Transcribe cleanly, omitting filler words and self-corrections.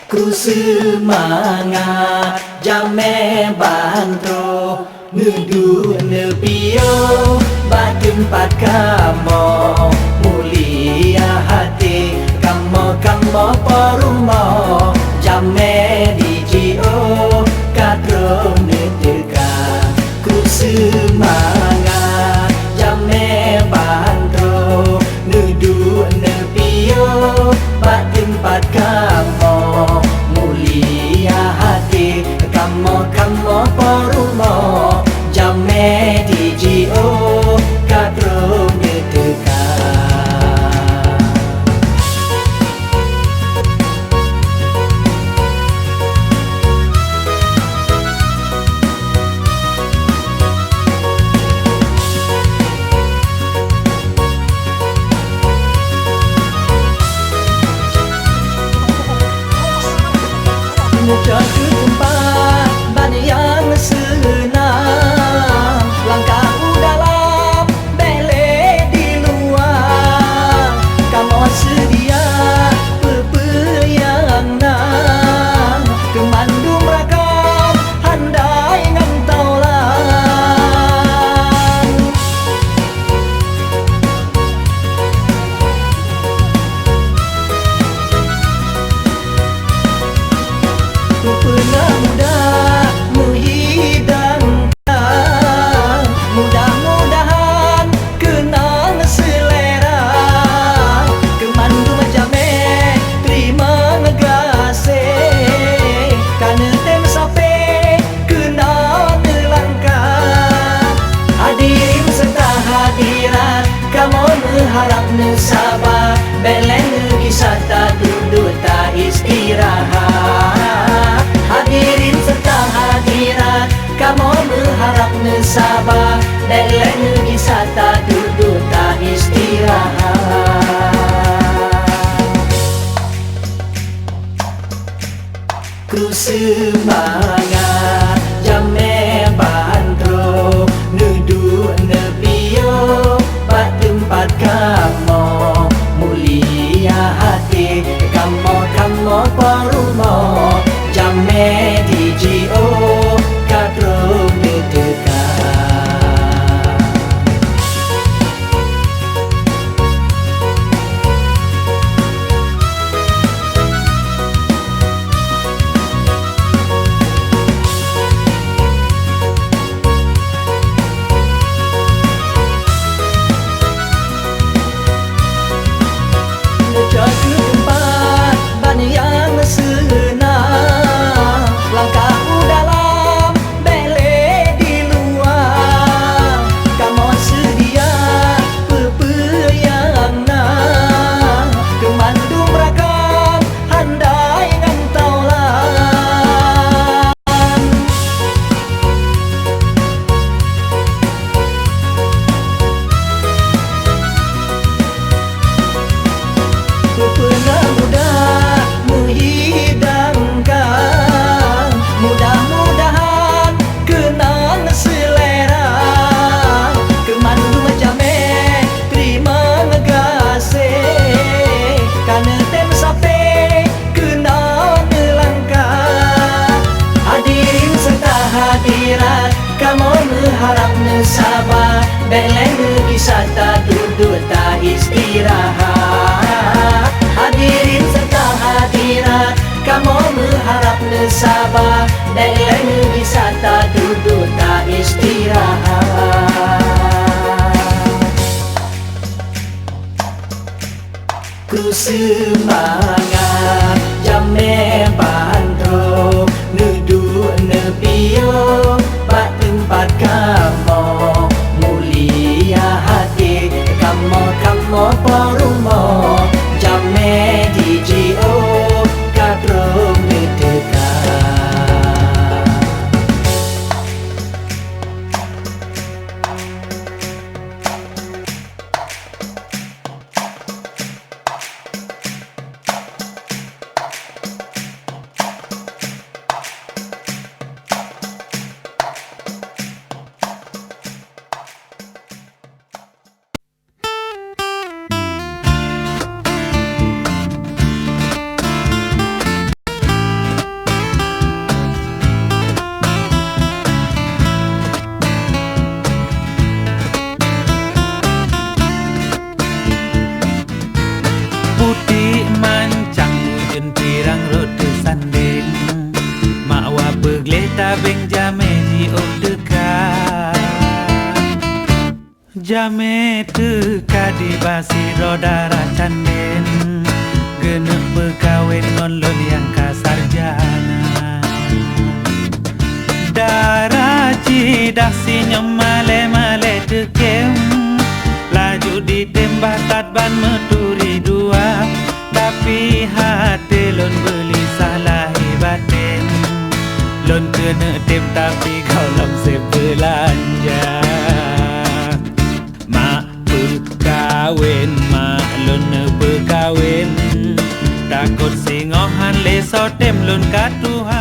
Ku semangat jame bantro nudu nepio ba tempat kamu mulia hati kamu perumo jame di jio kadro neteka ku semangat jame bantro nudu nepio ba tempat kamu mulia hati kamu perumo jame di jio kadro neteka mudah ke tempat banyak yang senang langkah dalam bele di luar kamu sedia pepeyang nang kemandung rakam handai ngantau lang ku pernah muda menghidangkan mudah-mudahan kenal selera kemandung jame terima ngegase karena tem sape kenal nelangkah hadirin serta hadirat kamu mengharap sabar belen kisah tak duduk tak istirahat hadirin serta hadirat kamu mengharap sabar belen kisah tak duduk tak istirahat ku semangat jame bantro nudu nepio ba tempat kamu mulia hati kamu perumo jame di jio kadro neteka mudah ke tempat banyak yang senang langkah dalam bele di luar kamu sedia pepeyang nang kemandung rakam handai ngantau lang ku pernah muda menghidangkan mudah-mudahan kenal selera kemandung jame terima ngegase karena tem sape kenal nelangkah hadirin serta hadirat kamu mengharap sabar belen kisah tak duduk tak istirahat hadirin serta hadirat kamu mengharap sabar belen kisah tak duduk tak istirahat ku semangat jame bantro nudu nepio ba tempat kamu mulia hati kamu perumo jame di jio kadro neteka Jame tu kadibasi rodara canden Genep berkawin ngon lon yang kasarjana Darah cidak si nyemale-male tekem Laju ditembak tatban meturi dua Tapi hati lon beli salah batin Lon kena tem tapi kau lam sebelanja Kawin mak lun berkawin takut singohan leso tem lun katuhan